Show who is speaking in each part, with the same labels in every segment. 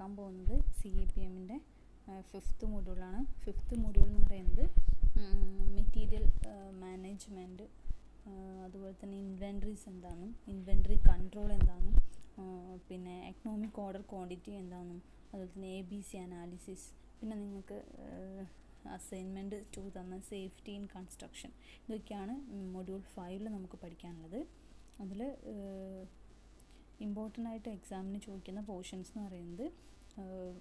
Speaker 1: നോക്കാൻ പോകുന്നത് CAPMൻ്റെ 5th മൊഡ്യൂളാണ്. 5th module എന്ന് പറയുന്നത് മെറ്റീരിയൽ മാനേജ്മെൻറ്റ്, അതുപോലെ തന്നെ ഇൻവെൻട്രീസ് എന്താണെന്നും ഇൻവെൻട്രി കൺട്രോൾ എന്താണെന്നും പിന്നെ എക്കണോമിക് ഓർഡർ ക്വാണ്ടിറ്റി എന്താണെന്നും അതുപോലെ തന്നെ ABC അനാലിസിസ്, പിന്നെ നിങ്ങൾക്ക് അസൈൻമെൻറ്റ് 2 തന്ന സേഫ്റ്റി ഇൻ കൺസ്ട്രക്ഷൻ, ഇതൊക്കെയാണ് മൊഡ്യൂൾ 5 നമുക്ക് പഠിക്കാനുള്ളത്. അതിൽ ഇമ്പോർട്ടൻ്റ് ആയിട്ട് എക്സാമിന് ചോദിക്കുന്ന പോർഷൻസ് എന്ന് പറയുന്നത്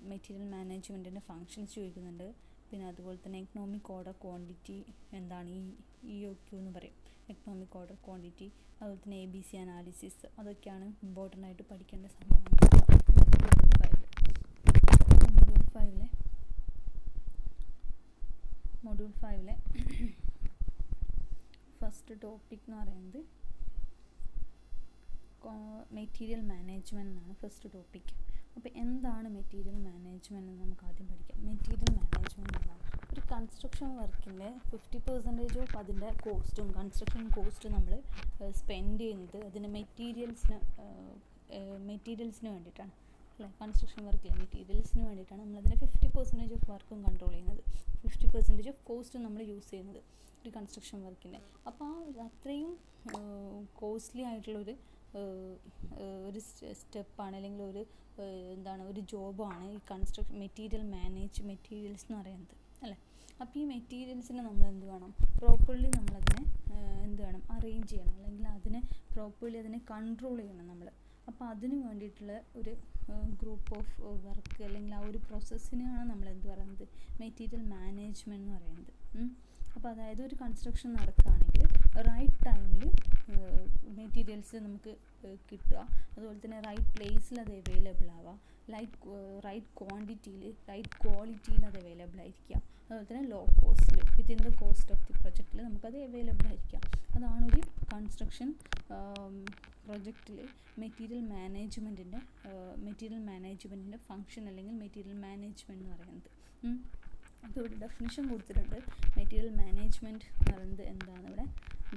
Speaker 1: മെറ്റീരിയൽ മാനേജ്മെൻറ്റിൻ്റെ ഫങ്ഷൻസ് ചോദിക്കുന്നുണ്ട്. പിന്നെ അതുപോലെ തന്നെ എക്കണോമിക് ഓർഡർ ക്വാണ്ടിറ്റി എന്താണ്, EOQ എന്ന് പറയും, എക്കണോമിക് ഓർഡർ ക്വാണ്ടിറ്റി, അതുപോലെ തന്നെ ABC അനാലിസിസ്, അതൊക്കെയാണ് ഇമ്പോർട്ടൻ്റ് ആയിട്ട് പഠിക്കേണ്ട സംഭവങ്ങൾ മൊഡ്യൂൾ 5 ഫസ്റ്റ് ടോപ്പിക് എന്ന് പറയുന്നത് മെറ്റീരിയൽ മാനേജ്മെൻറ്റ് എന്നാണ് ഫസ്റ്റ് ടോപ്പിക്. അപ്പോൾ എന്താണ് മെറ്റീരിയൽ മാനേജ്മെൻറ്റ് എന്ന് നമുക്ക് ആദ്യം പഠിക്കാം. മെറ്റീരിയൽ മാനേജ്മെൻറ്റ് എന്താണ്? ഒരു കൺസ്ട്രക്ഷൻ വർക്കിൻ്റെ 50% ഓഫ് അതിൻ്റെ കോസ്റ്റും കൺസ്ട്രക്ഷൻ കോസ്റ്റ് നമ്മൾ സ്പെൻഡ് ചെയ്യുന്നത് അതിൻ്റെ മെറ്റീരിയൽസിന് വേണ്ടിയിട്ടാണ് അല്ലേ. കൺസ്ട്രക്ഷൻ വർക്കിലെ മെറ്റീരിയൽസിന് വേണ്ടിയിട്ടാണ് നമ്മളതിൻ്റെ 50% ഓഫ് വർക്കും കൺട്രോൾ ചെയ്യുന്നത്, 50% ഓഫ് കോസ്റ്റും നമ്മൾ യൂസ് ചെയ്യുന്നത് ഒരു കൺസ്ട്രക്ഷൻ വർക്കിൻ്റെ. അപ്പോൾ അത്രയും കോസ്റ്റ്ലി ആയിട്ടുള്ളൊരു ഒരു സ്റ്റെപ്പാണ്, അല്ലെങ്കിൽ ഒരു ജോബാണ് ഈ മെറ്റീരിയൽസ് എന്ന് പറയുന്നത് അല്ലേ. അപ്പോൾ ഈ മെറ്റീരിയൽസിനെ നമ്മൾ എന്ത് വേണം, പ്രോപ്പർലി നമ്മളതിനെ അറേഞ്ച് ചെയ്യണം, അല്ലെങ്കിൽ പ്രോപ്പർലി അതിനെ കൺട്രോൾ ചെയ്യണം നമ്മൾ. അപ്പോൾ അതിന് വേണ്ടിയിട്ടുള്ള ഒരു ഗ്രൂപ്പ് ഓഫ് വർക്ക്, അല്ലെങ്കിൽ ആ ഒരു പ്രോസസ്സിനെയാണ് നമ്മൾ പറയുന്നത് മെറ്റീരിയൽ മാനേജ്മെൻറ്റ് എന്ന് പറയുന്നത്. അപ്പോൾ അതായത് ഒരു കൺസ്ട്രക്ഷൻ നടക്കുകയാണെങ്കിൽ റൈറ്റ് ടൈമിൽ മെറ്റീരിയൽസ് നമുക്ക് കിട്ടുക, അതുപോലെ തന്നെ റൈറ്റ് പ്ലേസിൽ അത് അവൈലബിൾ ആവുക, റൈറ്റ് ക്വാണ്ടിറ്റിയിൽ റൈറ്റ് ക്വാളിറ്റിയിൽ അത് അവൈലബിൾ ആയിരിക്കുക, അതുപോലെ തന്നെ ലോ കോസ്റ്റിൽ within the cost of the പ്രൊജക്റ്റിൽ നമുക്കത് അവൈലബിൾ ആയിരിക്കാം. അതാണ് ഒരു കൺസ്ട്രക്ഷൻ പ്രൊജക്റ്റിൽ മെറ്റീരിയൽ മാനേജ്മെൻറ്റിൻ്റെ ഫങ്ഷൻ, അല്ലെങ്കിൽ മെറ്റീരിയൽ മാനേജ്മെൻറ്റ് എന്ന് പറയുന്നത്. അപ്പോൾ ഇവിടെ ഡെഫിനിഷൻ കൊടുത്തിട്ടുണ്ട്. മെറ്റീരിയൽ മാനേജ്മെൻറ്റ് എന്ന് പറയുന്നത് എന്താണ്, ഇവിടെ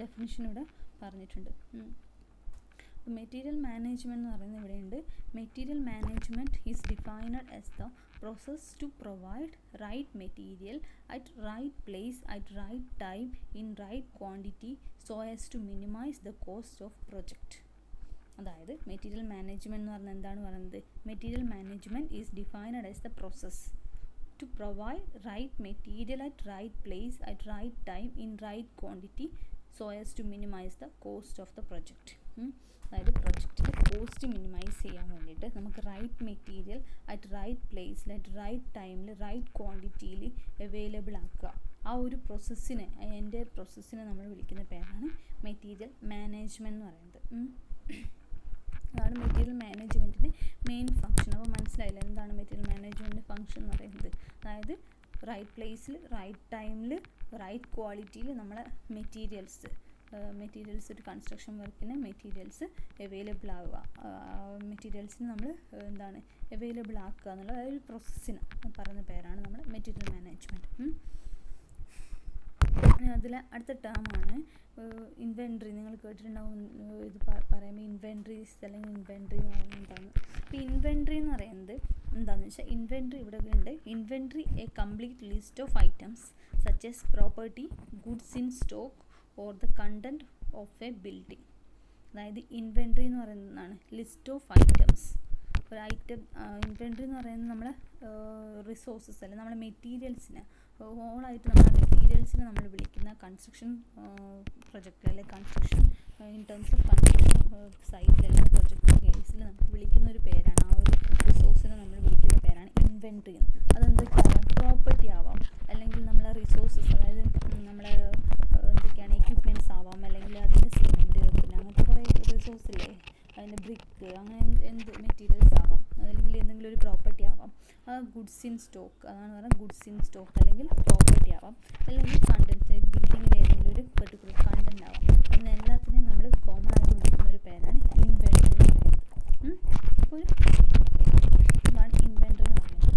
Speaker 1: ഡെഫിനിഷൻ ഇവിടെ പറഞ്ഞിട്ടുണ്ട്. മെറ്റീരിയൽ മാനേജ്മെൻറ്റ് എന്ന് പറയുന്നത് ഇവിടെയുണ്ട്. Material management is defined as the process to provide right material at right place at right time in right quantity so as to minimise the cost of project. അതായത് material management എന്ന് പറഞ്ഞാൽ എന്താണ് പറയുന്നത്, material management is defined as the process to provide right material at right place at right time in right quantity so as to minimize the cost of the project. അതായത് പ്രൊജക്റ്റിൻ്റെ cost minimise ചെയ്യാൻ വേണ്ടിയിട്ട് നമുക്ക് right material at right പ്ലേസിൽ at right ടൈമിൽ right ക്വാണ്ടിറ്റിയിൽ available ആക്കുക. ആ ഒരു പ്രോസസ്സിനെ നമ്മൾ വിളിക്കുന്ന പേരാണ് മെറ്റീരിയൽ മാനേജ്മെൻറ്റ് എന്ന് പറയുന്നത്. അതാണ് മെറ്റീരിയൽ മാനേജ്മെൻറ്റിൻ്റെ മെയിൻ ഫങ്ഷൻ. അപ്പോൾ മനസ്സിലായില്ല എന്താണ് മെറ്റീരിയൽ മാനേജ്മെൻറ്റിൻ്റെ ഫങ്ഷൻ എന്ന് പറയുന്നത്. അതായത് റൈറ്റ് പ്ലേസിൽ റൈറ്റ് ടൈമിൽ റൈറ്റ് ക്വാളിറ്റിയിൽ നമ്മളെ മെറ്റീരിയൽസ് ഒരു കൺസ്ട്രക്ഷൻ വർക്കിന് മെറ്റീരിയൽസ് അവൈലബിൾ ആവുക, മെറ്റീരിയൽസിന് നമ്മൾ അവൈലബിൾ ആക്കുക എന്നുള്ള ഒരു പ്രോസസ്സിന് പറയുന്ന പേരാണ് നമ്മൾ മെറ്റീരിയൽ മാനേജ്മെൻറ്റ്. അതിൽ അടുത്ത ടേമാണ് ഇൻവെൻട്രി. നിങ്ങൾ കേട്ടിട്ടുണ്ടാവും ഇത് പറയുമ്പോൾ ഇൻവെൻട്രീസ്, അല്ലെങ്കിൽ ഇൻവെൻട്രി എന്ന് പറയുന്നത് എന്താണ്. ഇപ്പോൾ ഇൻവെൻട്രി എന്ന് പറയുന്നത് എന്താണെന്ന് വെച്ചാൽ, ഇൻവെൻട്രി ഇവിടെ ഉണ്ട്. Inventory A complete list of items such as property, goods in stock or the content of A building. അതായത് ഇൻവെൻട്രി എന്ന് പറയുന്നതാണ് ലിസ്റ്റ് ഓഫ് ഐറ്റംസ്. ഒരു ഐറ്റം ഇൻവെൻട്രി എന്ന് പറയുന്നത് നമ്മളെ റിസോഴ്സസ്, അല്ലെങ്കിൽ നമ്മുടെ മെറ്റീരിയൽസിനെ ഹോളായിട്ട് മെറ്റീരിയൽസിനെ നമ്മൾ വിളിക്കുന്ന കൺസ്ട്രക്ഷൻ പ്രൊജക്റ്റ്, അല്ലെങ്കിൽ construction in terms of construction സൈറ്റിൽ അല്ലെങ്കിൽ പ്രൊജക്റ്റ് കേസിൽ നമുക്ക് വിളിക്കുന്ന ഒരു പേരാണ്, ആ ഒരു റിസോഴ്സിനെ നമ്മൾ വിളിക്കുന്ന പേരാണ് ഇൻവെൻട്രി എന്ന്. അതെന്തൊക്കെയാവാം, പ്രോപ്പർട്ടി ആവാം, അല്ലെങ്കിൽ നമ്മളെ റിസോഴ്സസ്, അതായത് നമ്മളെ എന്തൊക്കെയാണ് എക്യുപ്മെൻറ്റ്സ് ആവാം, അല്ലെങ്കിൽ അതിൻ്റെ സിമെൻറ്റ്, പിന്നെ അങ്ങനത്തെ കുറേ റിസോഴ്സ് ഇല്ലേ, അതിൻ്റെ ബ്രിക്ക്, അങ്ങനെ എന്ത് മെറ്റീരിയൽസ് ആവാം, അല്ലെങ്കിൽ എന്തെങ്കിലും ഒരു പ്രോപ്പർട്ടി ആവാം. ഗുഡ്സ് ഇൻ സ്റ്റോക്ക്, അതാണ് പറയുന്നത് ഗുഡ്സ് ഇൻ സ്റ്റോക്ക്, അല്ലെങ്കിൽ പ്രോപ്പർട്ടി ആവാം, അല്ലെങ്കിൽ കണ്ടൻറ്റ്, ബിൽഡിങ്ങിൽ ഏതെങ്കിലും ഒരു പെർട്ടിക്കുലർ കണ്ടൻറ്റ് ആവാം. അങ്ങനെ എല്ലാത്തിനെയും നമ്മൾ കോമൺ ആയിട്ട് വിളിക്കുന്ന ഒരു പേരാണ് ഇൻവെൻട്രി എന്ന് പറയുന്നത്. അപ്പോൾ ഇതാണ് ഇൻവെൻട്രി എന്ന് പറയുന്നത്.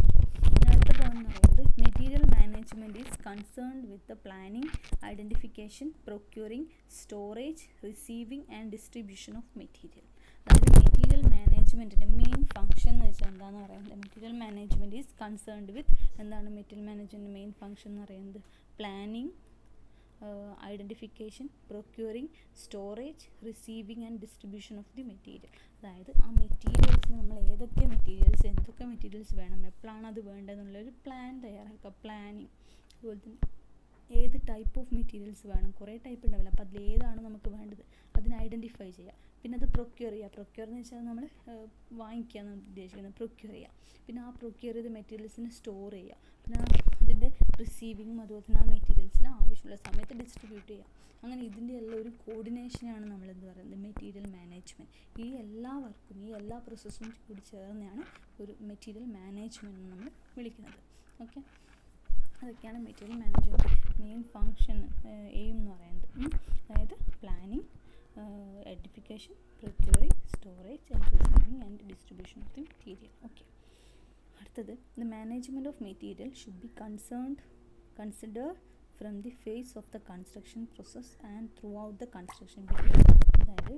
Speaker 1: അടുത്ത പോയിന്റ് എന്ന് പറയുന്നത് material management is concerned with the planning, identification, procuring, storage, receiving and distribution of material. അതായത് മെറ്റീരിയൽ മാനേജ്മെൻറ്റ് മാനേജ്മെൻറ്റിൻ്റെ മെയിൻ ഫംഗ്ഷൻ എന്ന് വെച്ചാൽ എന്താണെന്ന് പറയുന്നത്, material management is concerned with എന്താണ് മെറ്റീരിയൽ മാനേജ്മെൻറ്റ് മെയിൻ ഫംഗ്ഷൻ എന്ന് പറയുന്നത്, planning, identification, procuring, storage, receiving and distribution of the material. അതായത് ആ മെറ്റീരിയൽസിന് നമ്മൾ ഏതൊക്കെ മെറ്റീരിയൽസ്, എന്തൊക്കെ മെറ്റീരിയൽസ് വേണം, എപ്പോഴാണ് അത് വേണ്ടതെന്നുള്ളൊരു പ്ലാൻ തയ്യാറാക്കുക, പ്ലാനിങ്. അതുപോലെ തന്നെ ഏത് ടൈപ്പ് ഓഫ് മെറ്റീരിയൽസ് വേണം, കുറേ ടൈപ്പ് ഉണ്ടാവില്ല, അപ്പോൾ അതിൽ ഏതാണ് നമുക്ക് വേണ്ടത് അതിനെ ഐഡൻറ്റിഫൈ ചെയ്യുക. പിന്നെ അത് പ്രൊക്യൂർ ചെയ്യുക. പ്രൊക്യൂർ എന്ന് വെച്ചാൽ നമ്മൾ വാങ്ങിക്കുക എന്നാണ് ഉദ്ദേശിക്കുന്നത്, പ്രൊക്യൂർ ചെയ്യുക. പിന്നെ ആ പ്രൊക്യൂർ ചെയ്ത മെറ്റീരിയൽസിനെ സ്റ്റോർ ചെയ്യുക. പിന്നെ അതിൻ്റെ റിസീവിങ്ങും അതുപോലെ തന്നെ ആ മെറ്റീരിയൽസിന് ആവശ്യമുള്ള സമയത്ത് ഡിസ്ട്രിബ്യൂട്ട് ചെയ്യുക. അങ്ങനെ ഇതിൻ്റെ എല്ലാം ഒരു കോർഡിനേഷനാണ് നമ്മളെന്ത് പറയുന്നത്, മെറ്റീരിയൽ മാനേജ്മെൻറ്റ്. ഈ എല്ലാ വർക്കും, ഈ എല്ലാ പ്രോസസ്സും കൂടി ചേർന്നാണ് ഒരു മെറ്റീരിയൽ മാനേജ്മെൻറ്റ് എന്ന് നമ്മൾ വിളിക്കുന്നത്. ഓക്കെ, അതൊക്കെയാണ് material management main function, aim എന്ന് പറയുന്നത്. അതായത് planning, identification, procuring, storage and receiving and distribution of the material. Okay, അടുത്തത് the management of material should be considered from the phase of the construction process and throughout the construction period. അതായത്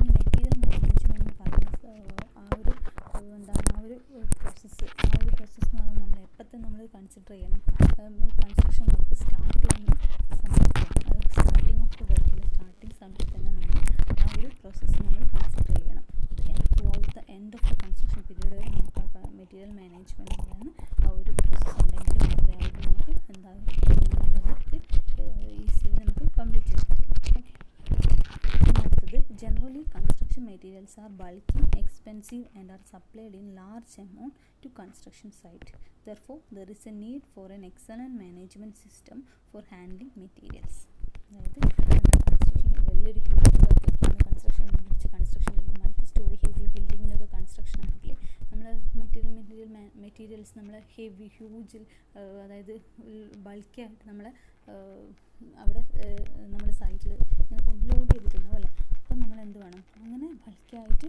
Speaker 1: material management എന്ന് പറയുന്നത് ആ ഒരു എന്താണ്, ആ ഒരു process എന്ന് പറയുന്നത് നമ്മൾ എപ്പോഴത്തെ നമ്മൾ കൺസിഡർ ചെയ്യണം, കൺസ്ട്രക്ഷൻ വർക്ക് സ്റ്റാർട്ട് ചെയ്യുന്ന സമയത്ത്, അതായത് സ്റ്റാർട്ടിങ് ഓഫ് ദ വർക്കിൽ സ്റ്റാർട്ടിങ് സമയത്ത് തന്നെ നമ്മൾ ആ ഒരു പ്രോസസ്സ് നമ്മൾ കൺസിഡർ ചെയ്യണം. Through out the end of the construction period വരെ നമുക്ക് ആ മെറ്റീരിയൽ മാനേജ്മെൻറ്റ് പറയുന്ന ആ ഒരു പ്രോസസ്സ് ഉണ്ടെങ്കിൽ മാത്രമേ അത് നമുക്ക് എന്താകും, നമ്മുടെ വർക്ക് ഈസിലി നമുക്ക് കംപ്ലീറ്റ് ചെയ്യാൻ പറ്റും. ഓക്കെ, അടുത്തത് generally construction materials are bulky, expensive and are supplied in large amount to construction site. Therefore, there is a need for an excellent management system for handling materials. അതായത് construction വലിയൊരു huge വർക്കൊക്കെയാണ് construction multi storey heavy ബിൽഡിങ്ങിനൊക്കെ construction ആണെങ്കിൽ നമ്മൾ materials നമ്മൾ heavy huge, അതായത് ബൾക്കായിട്ട് നമ്മൾ അവിടെ നമ്മുടെ സൈറ്റിൽ ഇങ്ങനെ ലോഡ് ചെയ്തിട്ടുണ്ടാവും അല്ലേ. അപ്പം നമ്മൾ എന്ത് വേണം, അങ്ങനെ ബൾക്കായിട്ട്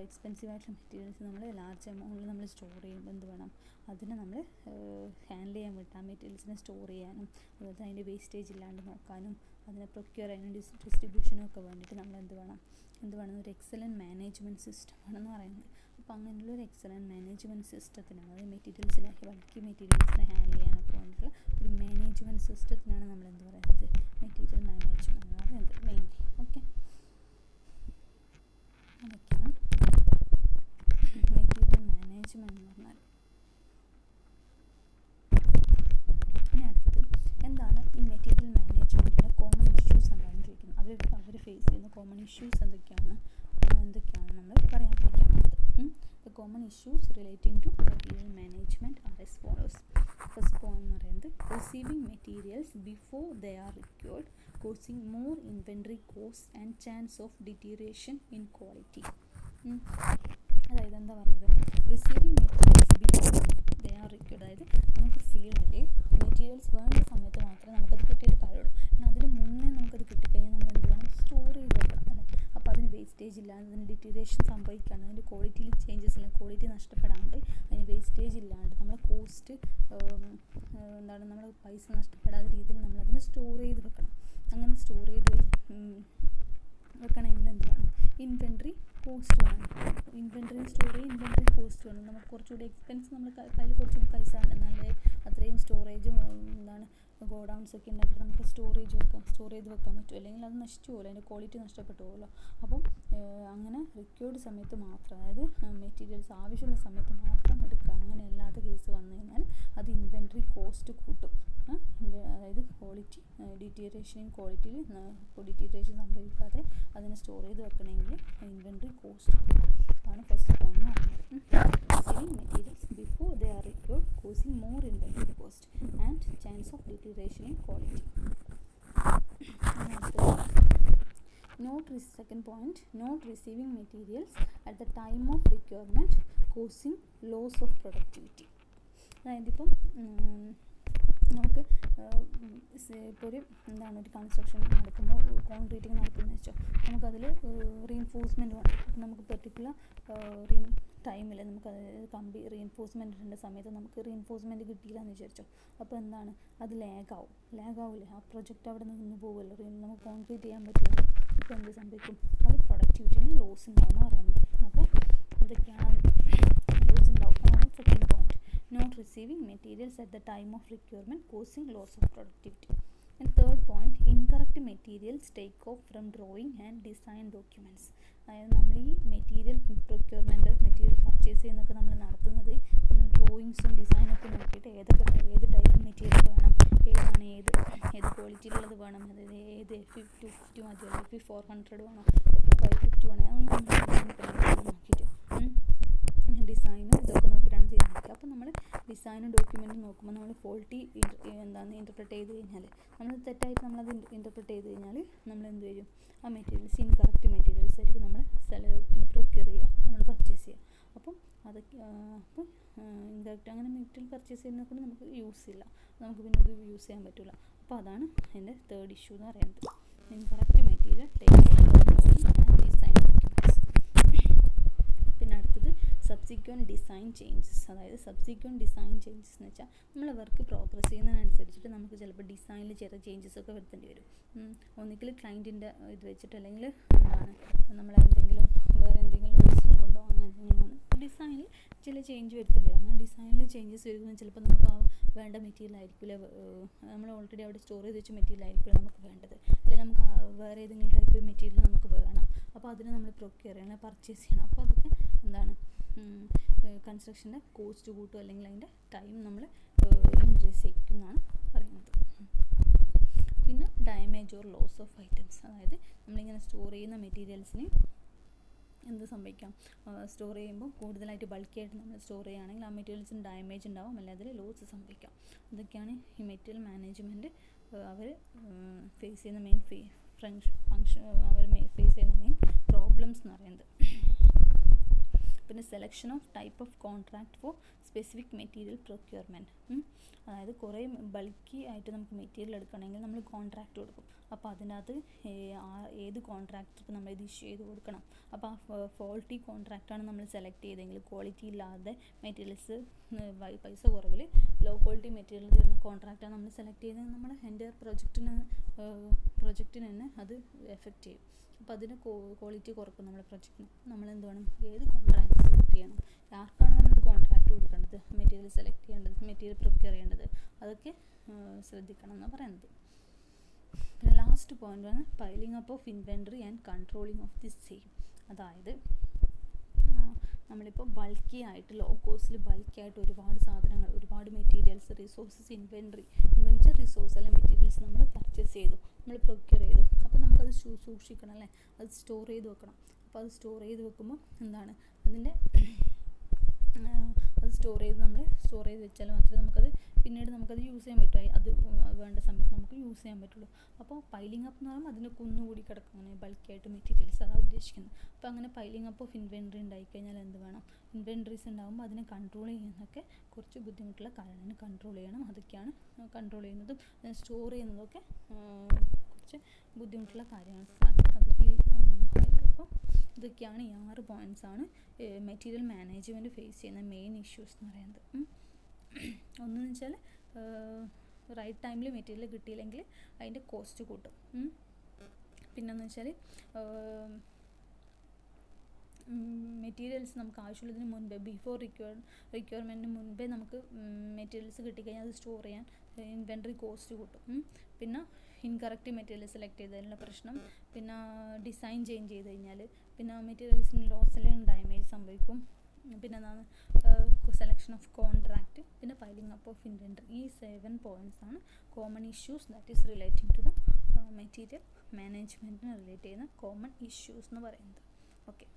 Speaker 1: എക്സ്പെൻസീവ് ആയിട്ടുള്ള മെറ്റീരിയൽസ് നമ്മൾ ലാർജ് എമൗണ്ടിൽ നമ്മൾ സ്റ്റോർ ചെയ്യുമ്പോൾ എന്ത് വേണം, അതിനെ നമ്മൾ ഹാൻഡിൽ ചെയ്യാൻ പറ്റും. ആ മെറ്റീരിയൽസിനെ സ്റ്റോർ ചെയ്യാനും അതുപോലെ തന്നെ അതിൻ്റെ വേസ്റ്റേജ് ഇല്ലാണ്ട് നോക്കാനും അതിനെ പ്രൊക്യൂർ ചെയ്യാനും ഡിസ്ട്രിബ്യൂഷനും ഒക്കെ വേണ്ടിയിട്ട് നമ്മൾ എന്ത് വേണം, ഒരു എക്സലൻറ്റ് മാനേജ്മെൻറ്റ് സിസ്റ്റം ആണെന്ന് പറയുന്നത്. അപ്പോൾ അങ്ങനെയുള്ള ഒരു എക്സലൻറ്റ് മാനേജ്മെൻറ്റ് സിസ്റ്റത്തിനാണ്, അതായത് മെറ്റീരിയൽസിനെ ബൾക്കി മെറ്റീരിയൽസിനെ ഹാൻഡിൽ ചെയ്യാനൊക്കെ വേണ്ടിയിട്ടുള്ള ഒരു മാനേജ്മെൻറ്റ് സിസ്റ്റത്തിനാണ് നമ്മൾ എന്ത് പറയുന്നത്, മെറ്റീരിയൽ മാനേജ്മെൻറ്റ് എന്ന് പറയുന്നത് മെയിൻലി. ഓക്കെ, അതൊക്കെയാണ് മെറ്റീരിയൽ മാനേജ്മെൻറ്റ് എന്ന് പറഞ്ഞാൽ. ഇനി അടുത്തത് എന്താണ് ഈ മെറ്റീരിയൽ മാനേജ്മെൻറ്റിൻ്റെ കോമൺ ഇഷ്യൂസ് എന്താണെന്ന് ചോദിക്കുന്നത്. അവർ ഫേസ് ചെയ്യുന്ന കോമൺ ഇഷ്യൂസ് എന്തൊക്കെയാണ് നമ്മൾ പഠിക്കാൻ പോകുന്നത്. The common issues relating to material management are as follows. First point എന്ന് പറയുന്നത് receiving materials before they are required, causing more inventory costs and chance of deterioration in quality. അതായത് എന്താ പറഞ്ഞത്, receiving materials before they are required, അതായത് നമുക്ക് ഫീൽഡിൽ materials വേണ്ട സമയത്ത് മാത്രമേ നമുക്കത് കിട്ടിയിട്ട് കാര്യമുള്ളൂ. എന്നാൽ അതിന് മുന്നേ നമുക്കത് കിട്ടിക്കഴിഞ്ഞാൽ നമ്മൾ എന്ത് വേണം, സ്റ്റോർ ചെയ്ത് വെക്കണം അല്ലേ. അപ്പോൾ അതിന് വേസ്റ്റേജ് ഇല്ലാണ്ട്, അതിന് ഡിറ്റീരിയേഷൻ സംഭവിക്കാണ്ട്, അതിൻ്റെ ക്വാളിറ്റിയിൽ ചേഞ്ചസ് ഇല്ല, ക്വാളിറ്റി നഷ്ടപ്പെടാണ്ട്, അതിന് വേസ്റ്റേജ് ഇല്ലാണ്ട്, നമ്മളെ കോസ്റ്റ് എന്താണ്, നമ്മൾ പൈസ നഷ്ടപ്പെടാത്ത രീതിയിൽ നമ്മളതിനെ സ്റ്റോർ ചെയ്ത് വെക്കണം. അങ്ങനെ സ്റ്റോർ ചെയ്ത് വെക്കണമെങ്കിൽ എന്ത് വേണം, ഇൻവെൻട്രി കോസ്റ്റ് വേണം. ഇൻവെൻട്രി സ്റ്റോർ ചെയ്ത് ഇൻവെൻട്രി കോസ്റ്റ് വേണം. നമുക്ക് കുറച്ചുകൂടി എക്സ്പെൻസ്, നമ്മൾ കയ്യിൽ കുറച്ചുകൂടി പൈസ ഉണ്ട്, നല്ല അത്രയും സ്റ്റോറേജും എന്താണ് ഗോഡൗൺസ് ഒക്കെ ഉണ്ടാക്കിയിട്ട് നമുക്ക് സ്റ്റോർ ചെയ്ത് വെക്കാൻ പറ്റും. അല്ലെങ്കിൽ അത് നശിച്ചു പോകുമല്ലോ, അതിൻ്റെ ക്വാളിറ്റി നഷ്ടപ്പെട്ടു പോകുമല്ലോ. അപ്പം അങ്ങനെ റിക്വേർഡ് സമയത്ത് മാത്രം, അതായത് മെറ്റീരിയൽസ് ആവശ്യമുള്ള സമയത്ത് മാത്രം എടുക്കുക. അങ്ങനെ അല്ലാത്ത കേസ് വന്നു കഴിഞ്ഞാൽ അത് ഇൻവെൻട്രി കോസ്റ്റ് കൂട്ടും. അതായത് ക്വാളിറ്റി ഡിറ്റീരിയേഷൻ ക്വാളിറ്റിയിൽ ഡിറ്റീരിയേഷൻ സംഭവിക്കാതെ അതിനെ സ്റ്റോർ ചെയ്ത് വെക്കണമെങ്കിൽ ഇൻവെൻട്രി കോസ്റ്റ് ആണ് ഫസ്റ്റ് പോയിന്റ് എന്ന് പറയുന്നത്. Receiving materials before they are required, causing more inventory cost and chance of deterioration in quality. Second point, not receiving materials at the time of requirement, causing loss of productivity. അതായത് ഇപ്പം നമുക്ക് ഇപ്പോൾ ഒരു construction നടക്കുമ്പോൾ, concreting നടക്കുന്നതെന്ന് വെച്ചോ, നമുക്കതിൽ reinforcement വേണം. നമുക്ക് പെർട്ടിക്കുലർ ടൈമിൽ നമുക്ക് റീഇൻഫോഴ്സ്മെൻറ്റ് ഇടേണ്ട സമയത്ത് നമുക്ക് റീഇൻഫോഴ്സ്മെൻറ്റ് കിട്ടിയില്ല എന്ന് വിചാരിച്ചോ. അപ്പോൾ എന്താണ്, അത് ലാഗാവില്ലേ, ആ പ്രൊജക്റ്റ് അവിടെ നിന്ന് പോകുമല്ലോ, നമുക്ക് കോൺക്രീറ്റ് ചെയ്യാൻ പറ്റില്ലല്ലോ. അപ്പോൾ എന്ത് സംഭവിക്കും, അത് പ്രൊഡക്ടിവിറ്റിന് ലോസ് ഉണ്ടാവുമെന്ന് പറയുന്നത്. അപ്പോൾ അതൊക്കെയാണ് ലോസ് ഉണ്ടാവും. അതാണ് second point. Not receiving materials at the time of requirement causing loss of productivity. And third point, incorrect materials take off from drawing and design documents. അതായത് നമ്മൾ ഈ മെറ്റീരിയൽ പ്രൊക്യൂർമെൻറ്റ്, മെറ്റീരിയൽ പർച്ചേസ് ചെയ്യുന്നതൊക്കെ നമ്മൾ നടത്തുന്നത് നമ്മൾ ഡ്രോയിങ്സും ഡിസൈനൊക്കെ നോക്കിയിട്ട് ഏത് ടൈപ്പ് മെറ്റീരിയൽ വേണം, ഏതാണ് ഏത് ക്വാളിറ്റിയിലുള്ളത് വേണം, അതായത് ഏത് F250 മതിയോ, F400 വേണോ, F550 വേണോ, അതൊന്നും നോക്കിയിട്ട് ഡിസൈനും ഇതൊക്കെ നോക്കിയിട്ടാണ് തീരുമാനിക്കുക. അപ്പോൾ നമ്മൾ ഡിസൈനും ഡോക്യുമെൻറ്റും നോക്കുമ്പോൾ നമ്മൾ ഫോൾട്ടി ഇൻ്റർപ്രറ്റ് ചെയ്ത് കഴിഞ്ഞാൽ, നമ്മൾ തെറ്റായിട്ട് നമ്മളത് ഇൻ്റർപ്രറ്റ് ചെയ്ത് കഴിഞ്ഞാൽ നമ്മൾ എന്ത് ചെയ്യും, ആ മെറ്റീരിയൽസ് ഇൻകറക്റ്റ് മെറ്റീരിയൽസ് ആയിരിക്കും നമ്മൾ പിന്നെ പ്രൊക്യൂർ ചെയ്യുക, നമ്മൾ പർച്ചേസ് ചെയ്യുക. അപ്പം അതൊക്കെ ഇൻകറക്റ്റ് അങ്ങനെ മെറ്റീരിയൽ പർച്ചേസ് ചെയ്യുന്നത് കൊണ്ട് നമുക്ക് യൂസ് ഇല്ല, നമുക്ക് പിന്നെ അത് യൂസ് ചെയ്യാൻ പറ്റില്ല. അപ്പോൾ അതാണ് എൻ്റെ തേർഡ് ഇഷ്യൂ എന്ന് പറയുന്നത്, ഇൻകറക്റ്റ് മെറ്റീരിയൽ ഡിസൈൻ ഡോക്യുമെൻറ്റ്സ്. പിന്നെ അടുത്തത് സബ്സിക്വൻറ്റ് ഡിസൈൻ ചേഞ്ചസ്. അതായത് സബ്സിക്വൻറ്റ് ഡിസൈൻ ചേഞ്ചസ് എന്ന് വെച്ചാൽ നമ്മൾ വർക്ക് പ്രോഗ്രസ് ചെയ്യുന്നതിനനുസരിച്ചിട്ട് നമുക്ക് ചിലപ്പോൾ ഡിസൈനിൽ ചെറിയ ചേഞ്ചസ് ഒക്കെ വരുത്തേണ്ടി വരും. ഒന്നുകിൽ ക്ലയൻറ്റിൻ്റെ ഇത് വെച്ചിട്ട്, അല്ലെങ്കിൽ നമ്മളെന്തെങ്കിലും വേറെ എന്തെങ്കിലും റീസൺ കൊണ്ടോ അങ്ങനെ എന്തെങ്കിലും ഡിസൈനിൽ ചില ചേഞ്ച് വരുത്തേണ്ടി വരും. അങ്ങനെ ഡിസൈനിൽ ചേഞ്ചസ് വരുന്നത് ചിലപ്പോൾ നമുക്ക് വേണ്ട മെറ്റീരിയൽ ആയിരിക്കില്ല, നമ്മൾ ഓൾറെഡി അവിടെ സ്റ്റോർ ചെയ്ത് വെച്ച മെറ്റീരിയൽ ആയിരിക്കില്ല നമുക്ക് വേണ്ടത്, അല്ലെങ്കിൽ നമുക്ക് വേറെ ഏതെങ്കിലും ടൈപ്പ് മെറ്റീരിയൽ നമുക്ക് വേണം. അപ്പോൾ അതിന് നമ്മൾ പ്രൊക്യൂർ ചെയ്യണം, പർച്ചേസ് ചെയ്യണം. അപ്പോൾ അതൊക്കെ എന്താണ്, കൺസ്ട്രക്ഷൻ്റെ കോസ്റ്റ് കൂട്ടും, അല്ലെങ്കിൽ അതിൻ്റെ ടൈം നമ്മൾ ഇൻക്രീസ് ചെയ്യും എന്നാണ് പറയുന്നത്. പിന്നെ damage or loss of items. അതായത് നമ്മളിങ്ങനെ സ്റ്റോർ ചെയ്യുന്ന മെറ്റീരിയൽസിന് എന്ത് സംഭവിക്കാം, സ്റ്റോർ ചെയ്യുമ്പോൾ കൂടുതലായിട്ട് ബൾക്കിയായിട്ട് നമ്മൾ സ്റ്റോർ ചെയ്യുകയാണെങ്കിൽ ആ മെറ്റീരിയൽസിന് ഡാമേജ് ഉണ്ടാവും, അല്ലെങ്കിൽ അതിൽ ലോസ് സംഭവിക്കാം. ഇതൊക്കെയാണ് ഈ മെറ്റീരിയൽ മാനേജ്മെൻറ്റ് അവർ ഫേസ് ചെയ്യുന്ന മെയിൻ അവർ ഫേസ് ചെയ്യുന്ന മെയിൻ പ്രോബ്ലംസ് എന്ന് പറയുന്നത്. പിന്നെ selection of type of contract four specific material procurement. അതായത് കുറേ ബൾക്കി ആയിട്ട് നമുക്ക് മെറ്റീരിയൽ എടുക്കണമെങ്കിൽ നമ്മൾ കോൺട്രാക്റ്റ് കൊടുക്കും. അപ്പോൾ അതിനകത്ത് ഏത് കോൺട്രാക്ടർക്ക് നമ്മൾ ഇത് ഇഷ്യൂ ചെയ്ത് കൊടുക്കണം. അപ്പോൾ ആ ഫോൾട്ടി കോൺട്രാക്റ്റാണ് നമ്മൾ സെലക്ട് ചെയ്തെങ്കിൽ, ക്വാളിറ്റി ഇല്ലാതെ മെറ്റീരിയൽസ് പൈസ കുറവിൽ ലോ ക്വാളിറ്റി മെറ്റീരിയൽ തരുന്ന കോൺട്രാക്റ്റാണ് നമ്മൾ സെലക്ട് ചെയ്തത്, നമ്മൾ എൻ്റെ പ്രൊജക്റ്റിന് തന്നെ അത് എഫക്റ്റ് ചെയ്യും. അപ്പോൾ അതിന് ക്വാളിറ്റി കുറക്കും നമ്മുടെ പ്രൊജക്റ്റിന്. നമ്മൾ എന്ത് വേണം, ഏത് കോൺട്രാക്ട് സെലക്ട് ചെയ്യണം, ആർക്കാണ് നമ്മളത് കോൺട്രാക്ട് കൊടുക്കേണ്ടത്, മെറ്റീരിയൽ സെലക്ട് ചെയ്യേണ്ടത്, മെറ്റീരിയൽ പ്രൊക്യൂർ ചെയ്യേണ്ടത്, അതൊക്കെ ശ്രദ്ധിക്കണം എന്നാണ് പറയുന്നത്. പിന്നെ ലാസ്റ്റ് പോയിന്റ് ആണ് piling up of inventory and controlling of the same. അതായത് നമ്മളിപ്പോൾ ബൾക്കി ആയിട്ട് ലോ കോസ്റ്റിൽ ബൾക്കി ആയിട്ട് ഒരുപാട് സാധനങ്ങൾ, ഒരുപാട് മെറ്റീരിയൽസ്, റിസോഴ്സസ്, ഇൻവെൻറ്ററി റിസോഴ്സ് അല്ലെങ്കിൽ മെറ്റീരിയൽസ് നമ്മൾ പർച്ചേസ് ചെയ്തു, നമ്മൾ പ്രൊക്യൂർ ചെയ്തു. അപ്പോൾ നമുക്കത് സൂക്ഷിക്കണം അല്ലേ, അത് സ്റ്റോർ ചെയ്ത് വെക്കണം. അപ്പോൾ അത് സ്റ്റോർ ചെയ്ത് വെക്കുമ്പോൾ എന്താണ് അതിൻ്റെ അത് സ്റ്റോർ ചെയ്ത് വെച്ചാൽ മാത്രമേ നമുക്കത് പിന്നീട് നമുക്കത് യൂസ് ചെയ്യാൻ പറ്റൂ, അത് വേണ്ട സമയത്ത് നമുക്ക് യൂസ് ചെയ്യാൻ പറ്റുള്ളൂ. അപ്പോൾ പൈലിംഗ് അപ്പ് എന്ന് പറയുമ്പോൾ അതിന് കുന്നുകൂടി കിടക്കും, അങ്ങനെ ബൾക്കായിട്ട് മെറ്റീരിയൽസ്, അതാണ് ഉദ്ദേശിക്കുന്നത്. അപ്പോൾ അങ്ങനെ പൈലിംഗ് അപ്പ് ഓഫ് ഇൻവെൻറ്ററി ഉണ്ടായിക്കഴിഞ്ഞാൽ എന്ത് വേണം, ഇൻവെൻറ്ററീസ് ഉണ്ടാകുമ്പോൾ അതിനെ കൺട്രോൾ ചെയ്യുന്നതൊക്കെ കുറച്ച് ബുദ്ധിമുട്ടുള്ള കാര്യമാണ്, കൺട്രോൾ ചെയ്യണം. അതൊക്കെയാണ് കൺട്രോൾ ചെയ്യുന്നതും സ്റ്റോർ ചെയ്യുന്നതൊക്കെ കുറച്ച് ബുദ്ധിമുട്ടുള്ള കാര്യമാണ്. അപ്പോൾ ഇതൊക്കെയാണ് ഈ 6 പോയിൻറ്റ്സാണ് മെറ്റീരിയൽ മാനേജ്മെൻറ്റ് ഫേസ് ചെയ്യുന്ന മെയിൻ ഇഷ്യൂസ് എന്ന് പറയുന്നത്. ഒന്നെന്ന് വെച്ചാൽ റൈറ്റ് ടൈമിൽ മെറ്റീരിയൽ കിട്ടിയില്ലെങ്കിൽ അതിൻ്റെ കോസ്റ്റ് കൂട്ടും. പിന്നെന്ന് വെച്ചാൽ മെറ്റീരിയൽസ് നമുക്ക് ആവശ്യമുള്ളതിന് മുൻപേ, ബിഫോർ റിക്വയർമെൻറ്റിന് മുൻപേ നമുക്ക് മെറ്റീരിയൽസ് കിട്ടിക്കഴിഞ്ഞാൽ അത് സ്റ്റോർ ചെയ്യാൻ ഇൻവെൻറ്ററി കോസ്റ്റ് കൂട്ടും. പിന്നെ ഇൻകറക്റ്റ് മെറ്റീരിയൽ സെലക്ട് ചെയ്തതിനുള്ള പ്രശ്നം, പിന്നെ ഡിസൈൻ ചേഞ്ച് ചെയ്ത് കഴിഞ്ഞാൽ പിന്നെ മെറ്റീരിയൽസിന് ലോസ് അല്ലെങ്കിൽ ഡാമേജ് സംഭവിക്കും. പിന്നെ എന്താണ് സെലക്ഷൻ ഓഫ് കോൺട്രാക്റ്റ്, പിന്നെ പൈലിംഗ് അപ്പ് ഓഫ് ഇൻവെൻറ്ററി. ഈ 7 പോയിൻറ്റ്സാണ് common issues that is relating to the material മാനേജ്മെൻറ്റിന് റിലേറ്റ് ചെയ്യുന്ന കോമൺ ഇഷ്യൂസ് എന്ന് പറയുന്നത്. ഓക്കെ.